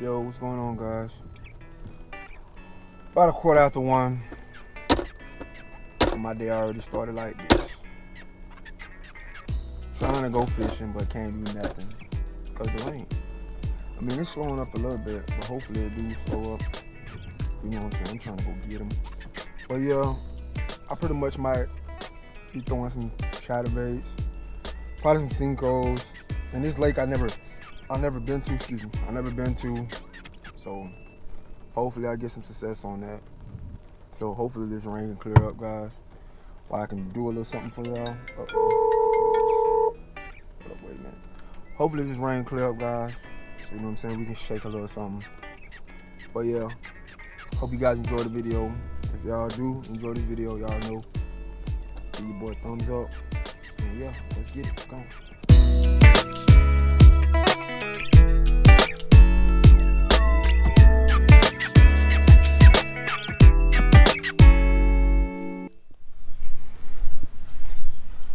Yo, what's going on, guys? About 1:15. My day already started like this. Trying to go fishing, but can't do nothing because the rain. I mean, it's slowing up a little bit, but hopefully it do slow up. You know what I'm saying? I'm trying to go get them. But yeah, I pretty much might be throwing some chatterbaits, probably some Cincos. And this lake I never been to. So hopefully I get some success on that. So hopefully this rain can clear up, guys. While I can do a little something for y'all. Wait a minute. Hopefully this rain clear up, guys. So you know what I'm saying? We can shake a little something. But yeah, hope you guys enjoy the video. If y'all do enjoy this video, y'all know, give your boy a thumbs up. And yeah, let's get it. Go.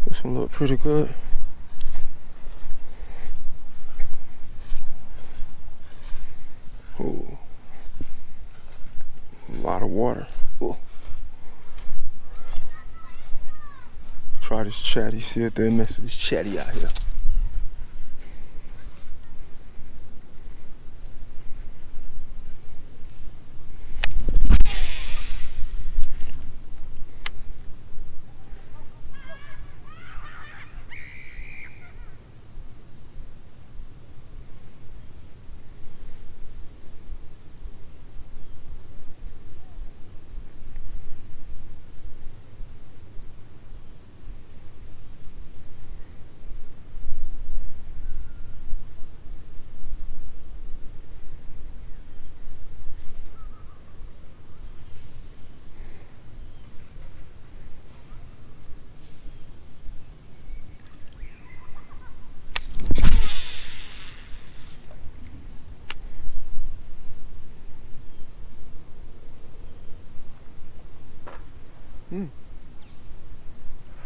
This one look pretty good. Ooh. A lot of water. Ooh. Try this chatty, see if they mess with this chatty out here.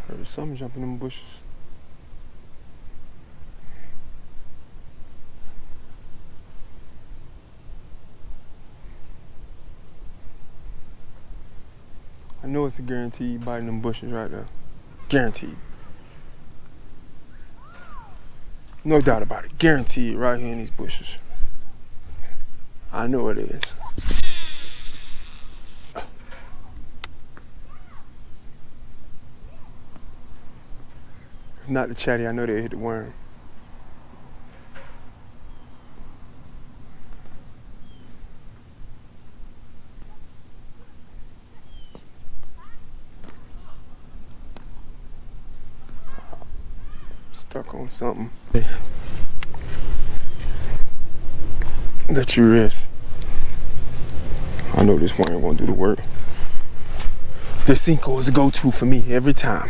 Heard something jumping in them bushes. I know it's a guaranteed biting them bushes right there. Guaranteed. No doubt about it. Guaranteed right here in these bushes. I know it is. If not the chatty, I know they hit the worm. Stuck on something. Let you rest. I know this worm won't do the work. This Cinco is a go-to for me every time.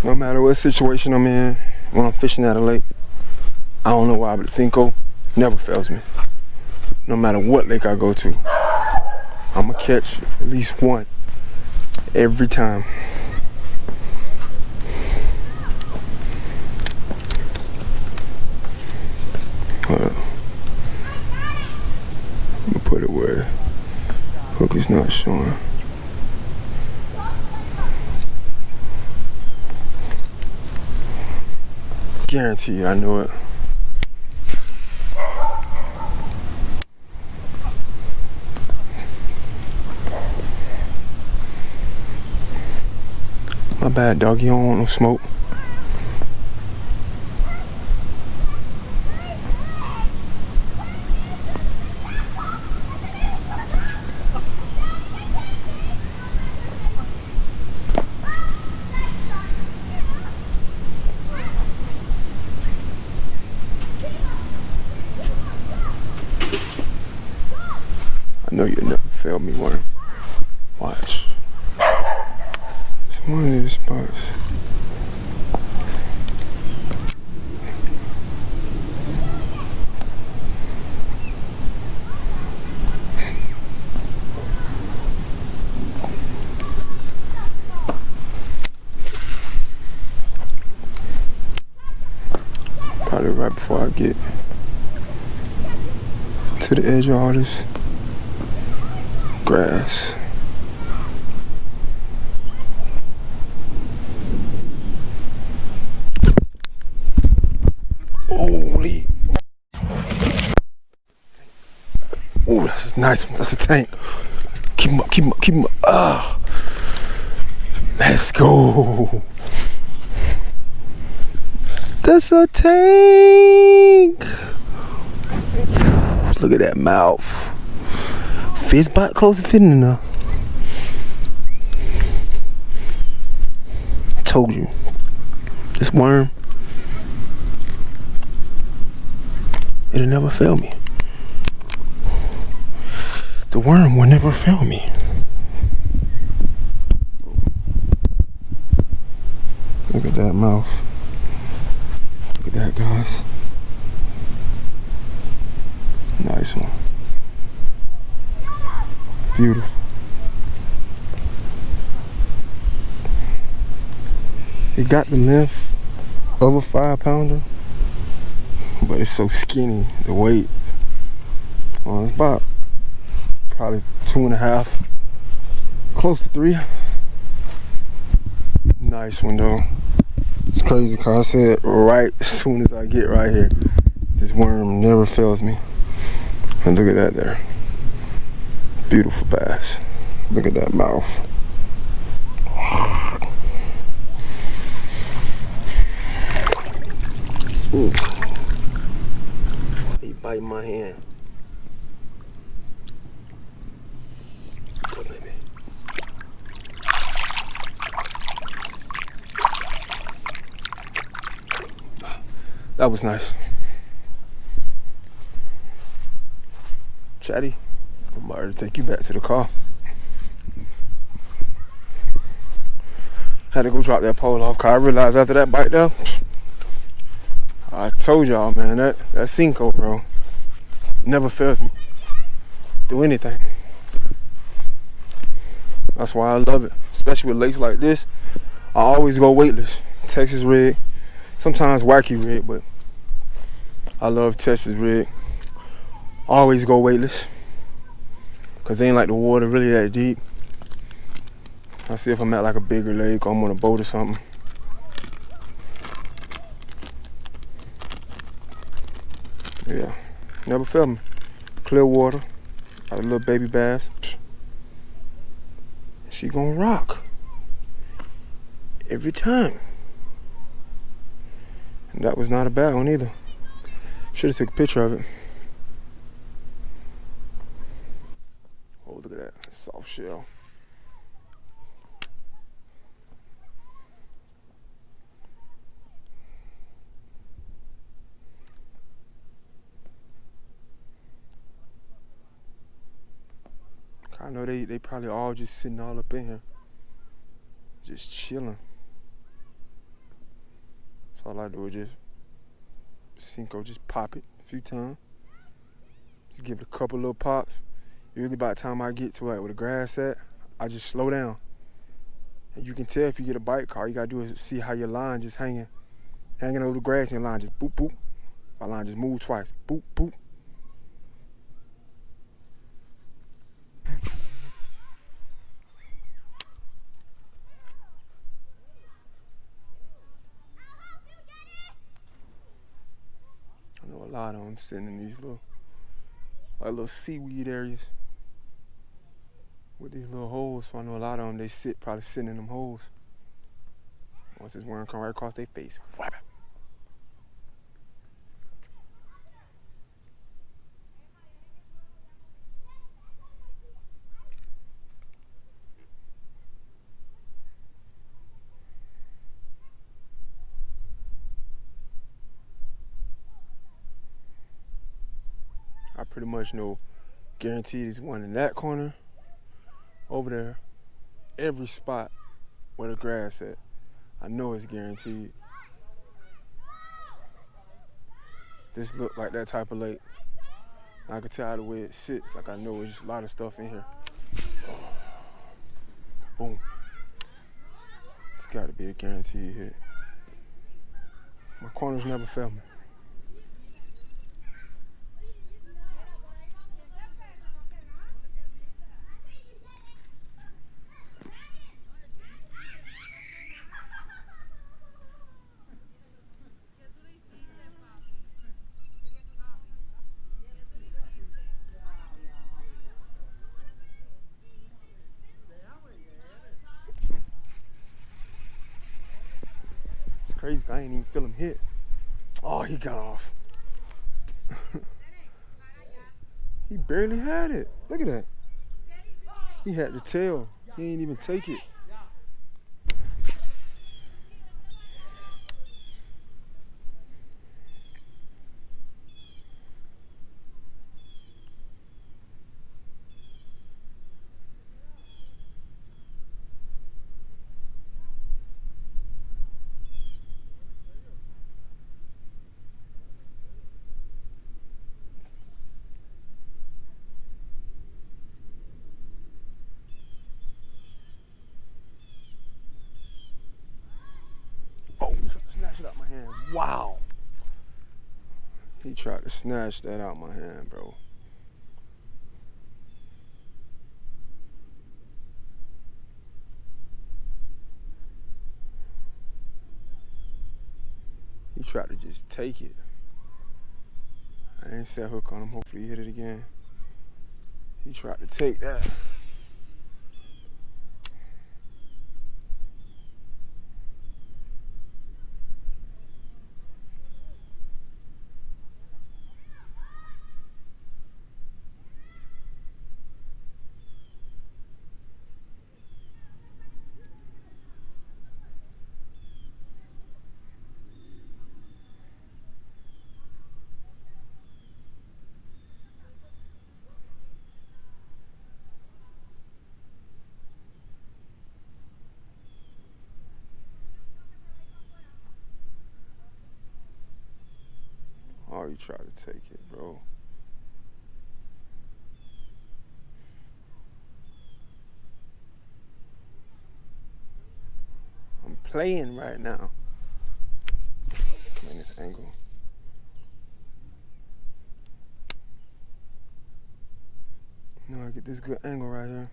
No matter what situation I'm in, when I'm fishing at a lake, I don't know why, but the Cinco never fails me. No matter what lake I go to, I'm gonna catch at least one every time. I'm gonna put it where hook is not showing. Guaranteed, I know it. My bad, doggy. You don't want no smoke. I know you'll never fail me, worm. Watch. It's one of these spots. Probably right before I get to the edge of all this grass. Holy. Oh, that's a nice one. That's a tank. Keep him up, keep him up, keep him up. Ah. Let's go. That's a tank. Look at that mouth. Fist bite close to fitting enough. Told you. This worm, it'll never fail me. The worm will never fail me. Look at that mouth. Look at that, guys. Nice one. Beautiful. It got the length of a 5-pounder, but it's so skinny. The weight, it's about probably 2.5, close to 3. Nice one though. It's crazy because I said right as soon as I get right here, this worm never fails me. And look at that there. Beautiful bass. Look at that mouth. Ooh. He biting my hand. That was nice. Chatty, I'm about to take you back to the car. Had to go drop that pole off, cause I realized after that bite though, I told y'all, man, that Cinco, bro, never fails me. Do anything. That's why I love it, especially with lakes like this. I always go weightless. Texas rig, sometimes wacky rig, but I love Texas rig. Always go weightless, cause they ain't like the water really that deep. I see if I'm at like a bigger lake or I'm on a boat or something. Yeah, never failed me. Clear water, got a little baby bass. She gonna rock every time. And that was not a bad one either. Should have took a picture of it. Oh, look at that soft shell. I know they probably all just sitting all up in here, just chilling. So all I do is just Cinco, just pop it a few times. Just give it a couple little pops. Usually by the time I get to where the grass at, I just slow down. And you can tell if you get a bite call, you gotta do is see how your line just hanging over the grass, and your line just boop, boop. My line just moved twice, boop, boop. I know a lot of them sitting in these little seaweed areas with these little holes. So I know a lot of them, probably sitting in them holes. Once this worm come right across their face, whap it. I pretty much know guaranteed there's one in that corner, over there, every spot where the grass at. I know it's guaranteed. This look like that type of lake. I can tell the way it sits, like I know there's a lot of stuff in here. Boom. It's gotta be a guaranteed hit. My corners never fail me. crazy. I ain't even feel him hit. Oh, he got off. He barely had it. Look at that. He had the tail. He ain't even take it. Oh, he tried to snatch it out my hand. Wow. He tried to snatch that out my hand, bro. He tried to just take it. I ain't set hook on him. Hopefully he hit it again. He tried to take that. Oh, he tried to take it, bro. I'm playing right now. Come in this angle. No, I get this good angle right here.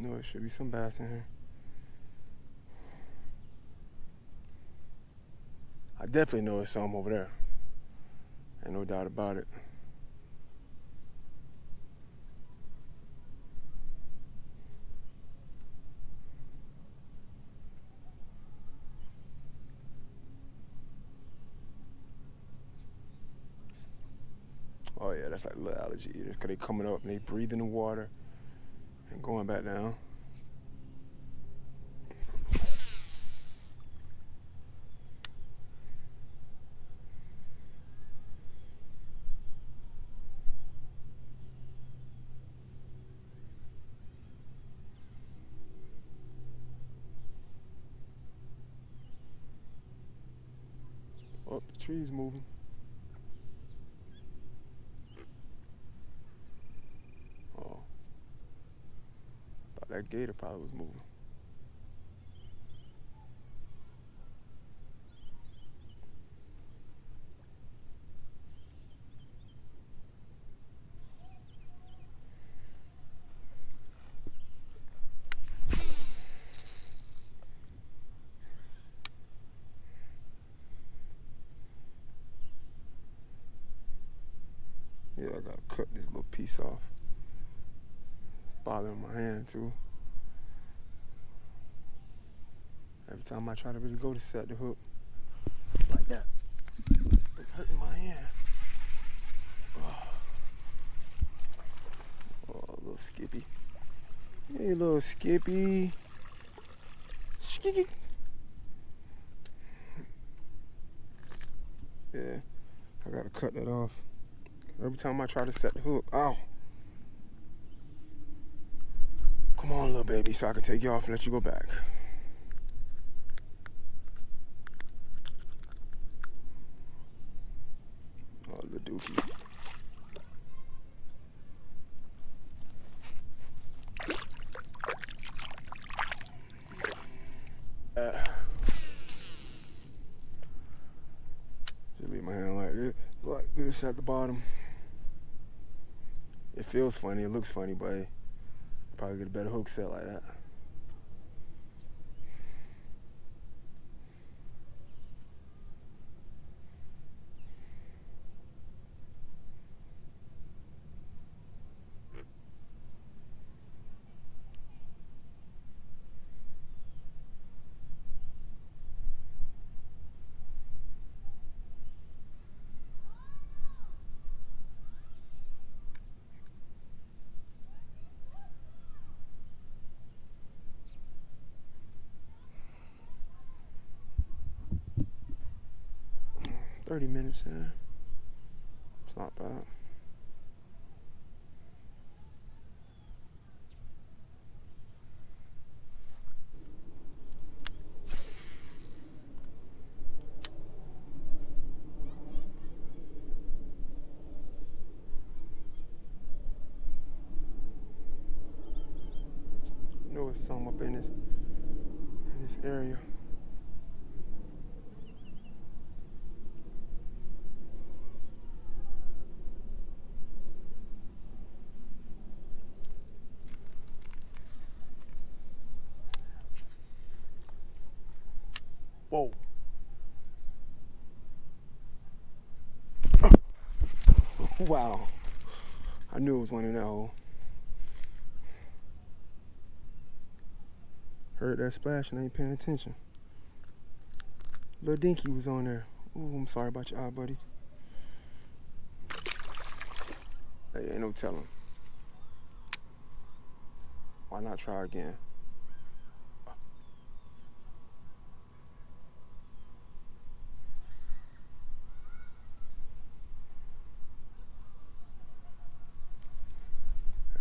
No, it should be some bass in here. I definitely know it's some over there. Ain't no doubt about it. Oh yeah, that's like little algae eaters, cause they coming up and they breathing the water and going back down. Oh, the tree's moving. Oh, thought that gator probably was moving. Yeah, I gotta cut this little piece off. Bothering my hand too. Every time I try to really go to set the hook, like that, it's hurting my hand. Oh, little Skippy. Hey, little Skippy. Skippy. Yeah, I gotta cut that off. Every time I try to set the hook, ow. Come on, little baby, so I can take you off and let you go back. Oh, little dookie. Just leave my hand like this at the bottom. It feels funny, it looks funny, but hey, probably get a better hook set like that. 30 minutes, yeah. It's not bad. I know it's some up in this area. Whoa. Wow. I knew it was one in that hole. Heard that splash and I ain't paying attention. Lil Dinky was on there. Ooh, I'm sorry about your eye, buddy. Hey, ain't no telling. Why not try again?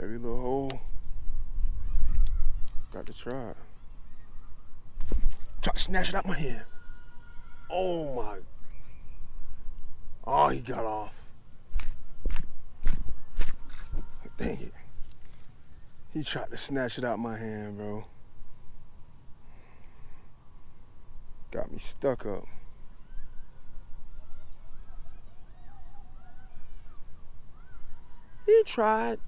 Every little hole, got to try it. Try to snatch it out my hand. Oh my. Oh, he got off. Dang it. He tried to snatch it out my hand, bro. Got me stuck up. He tried.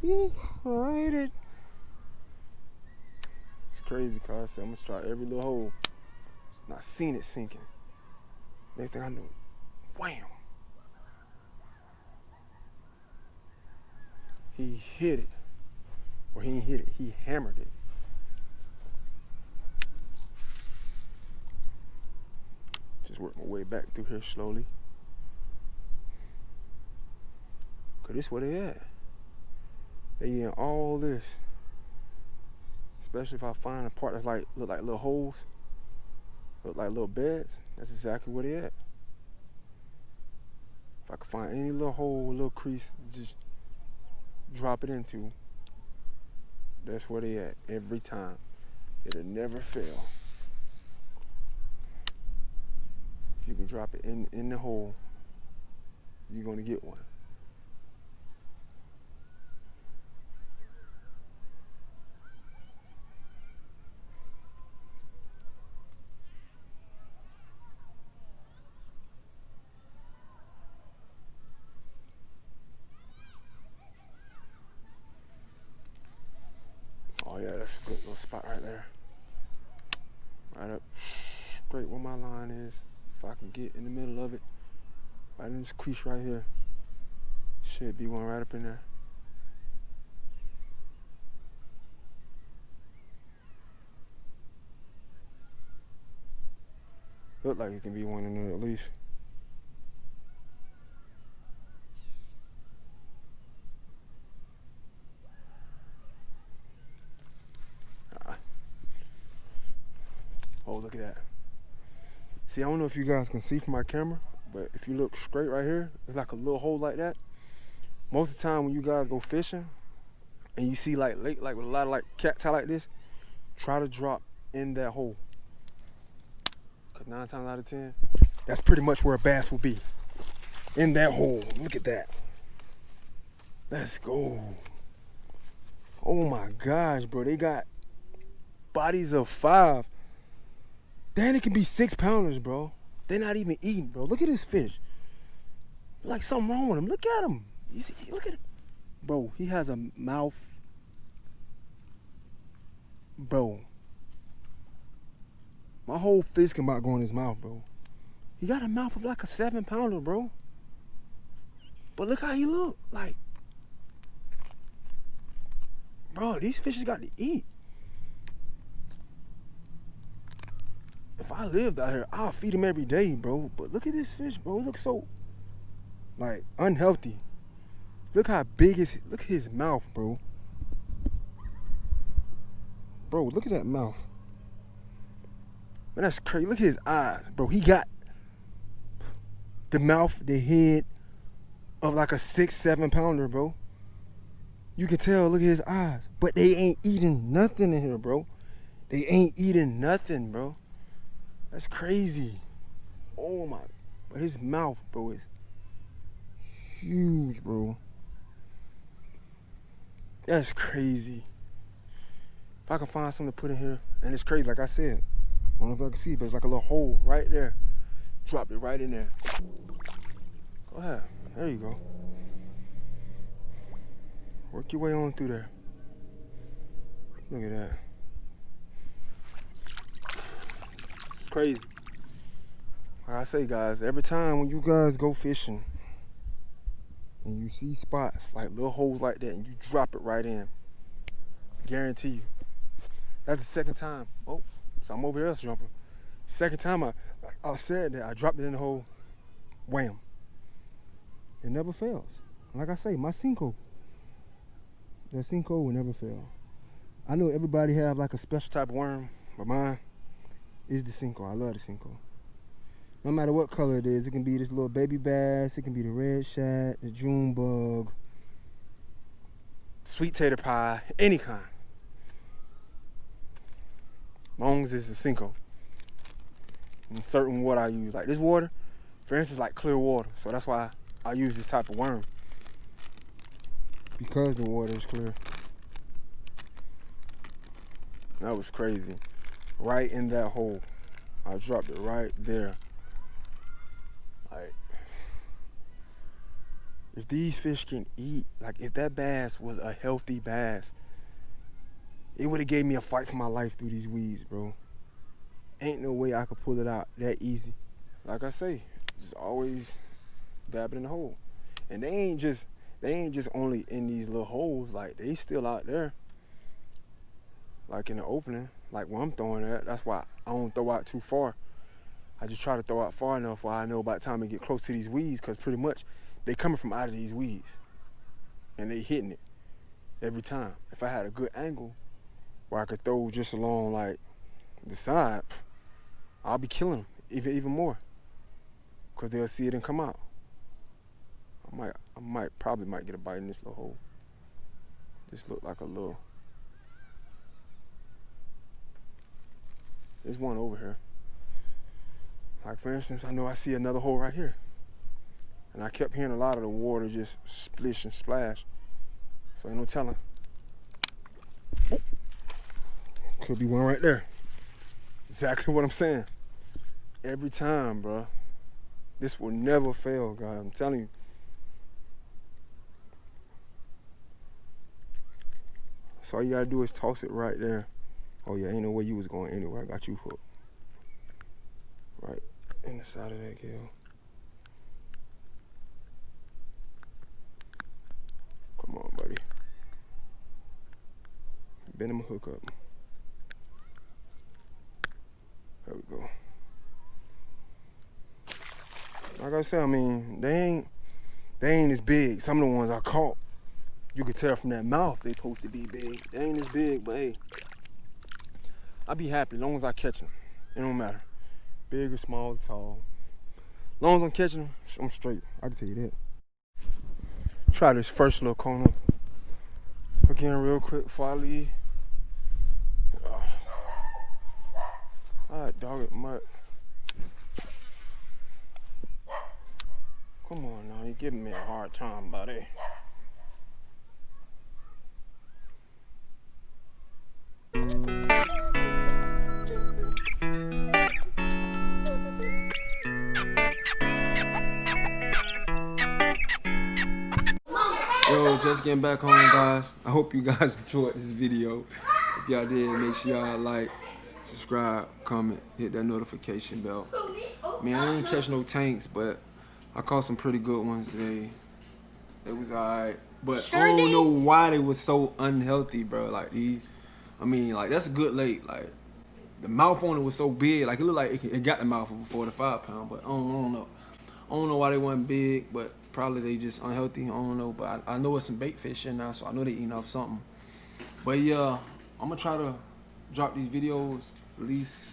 He tried it. It's crazy, cause I said I'm gonna try every little hole. Not seen it sinking. Next thing I know, wham! He hit it. Or he didn't hit it, he hammered it. Just work my way back through here slowly. Cause this where they at. They in all this. Especially if I find a part that's like look like little holes, look like little beds. That's exactly where they at. If I can find any little hole, little crease, just drop it into. That's where they at every time. It'll never fail. If you can drop it in the hole, you're gonna get one. Oh yeah, that's a good little spot right there. Right up straight where my line is. If I can get in the middle of it, right in this crease right here. Should be one right up in there. Look like it can be one in there at least. Oh, look at that. See, I don't know if you guys can see from my camera, but if you look straight right here, it's like a little hole like that. Most of the time when you guys go fishing and you see like lake, like with a lot of like cacti like this, try to drop in that hole. Cause 9 times out of 10, that's pretty much where a bass will be. In that hole. Look at that. Let's go. Oh my gosh, bro. They got bodies of 5. Then it can be 6-pounders, bro. They're not even eating, bro. Look at this fish. Like something wrong with him. Look at him. You see, look at him. Bro, he has a mouth. Bro. My whole fist can about go in his mouth, bro. He got a mouth of like a 7-pounder, bro. But look how he look. Like, bro, these fishes got to eat. If I lived out here, I'll feed him every day, bro. But look at this fish, bro. It looks so, like, unhealthy. Look how big look at his mouth, bro. Bro, look at that mouth. Man, that's crazy. Look at his eyes, bro. He got the mouth, the head of like a 6-7 pounder, bro. You can tell, look at his eyes. But they ain't eating nothing in here, bro. They ain't eating nothing, bro. That's crazy. Oh my, but his mouth, bro, is huge, bro. That's crazy. If I can find something to put in here, and it's crazy, like I said. I don't know if I can see, but it's like a little hole right there. Drop it right in there. Go ahead. There you go. Work your way on through there. Look at that. It's crazy. Like I say, guys, every time when you guys go fishing and you see spots like little holes like that and you drop it right in, guarantee you. That's the second time. Oh, something over there else jumping. Second time I said that, I dropped it in the hole, wham. It never fails. Like I say, my Senko, that Senko will never fail. I know everybody have like a special type of worm, but mine is the Senko. I love the Senko. No matter what color it is, it can be this little baby bass, it can be the red shad, the June bug, sweet tater pie, any kind. Long as it's a Senko. And certain water I use, like this water, for instance, like clear water. So that's why I use this type of worm, because the water is clear. That was crazy. Right in that hole. I dropped it right there. Like, if these fish can eat, like if that bass was a healthy bass, it would have gave me a fight for my life through these weeds, bro. Ain't no way I could pull it out that easy. Like I say, just always dabbing in the hole. And they ain't just only in these little holes, like they still out there. Like in the opening, like where I'm throwing at. That's why I don't throw out too far. I just try to throw out far enough where I know by the time I get close to these weeds, because pretty much they coming from out of these weeds. And they hitting it every time. If I had a good angle where I could throw just along like the side, I'll be killing them even more, because they'll see it and come out. I probably might get a bite in this little hole. This look like a little. There's one over here. Like for instance, I know I see another hole right here. And I kept hearing a lot of the water just splish and splash. So ain't no telling. Oh. Could be one right there. Exactly what I'm saying. Every time, bro. This will never fail, guys. I'm telling you. So all you gotta do is toss it right there. Oh yeah, ain't no way you was going anywhere. I got you hooked. Right in the side of that gill. Come on, buddy. Bend him a hook up. There we go. Like I said, I mean, they ain't as big. Some of the ones I caught, you could tell from that mouth they supposed to be big. They ain't as big, but hey, I'll be happy as long as I catch them. It don't matter. Big or small or tall. As long as I'm catching them, I'm straight. I can tell you that. Try this first little corner again real quick before I leave. Alright, dog it, mutt. Come on now, you're giving me a hard time, buddy. Yo, just getting back home, guys. I hope you guys enjoyed this video. If y'all did, make sure y'all like, subscribe, comment, hit that notification bell. Man, I didn't catch no tanks, but I caught some pretty good ones today. It was alright. But I don't know why they was so unhealthy, bro. Like these, I mean, like that's a good lake. Like the mouth on it was so big, like it looked like it got the mouth of a 4 to 5 pound. But I don't know. I don't know why they weren't big, but probably they just unhealthy. I don't know. But I know it's some bait fish in now, so I know they eating off something. But yeah, I'm gonna try to drop these videos at least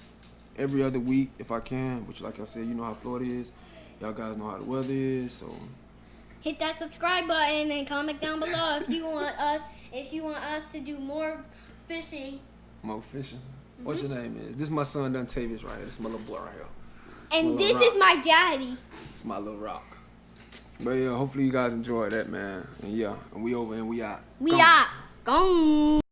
every other week if I can. Which, like I said, you know how Florida is. Y'all guys know how the weather is, so Hit that subscribe button and comment down below if you want us to do more fishing. more fishing. What's your name is? This is my son Dontavius right here. This is my little boy right here. And this is my daddy. It's my little rock. But yeah, hopefully you guys enjoyed that, man. And yeah, and we over and we out. We out. Gone.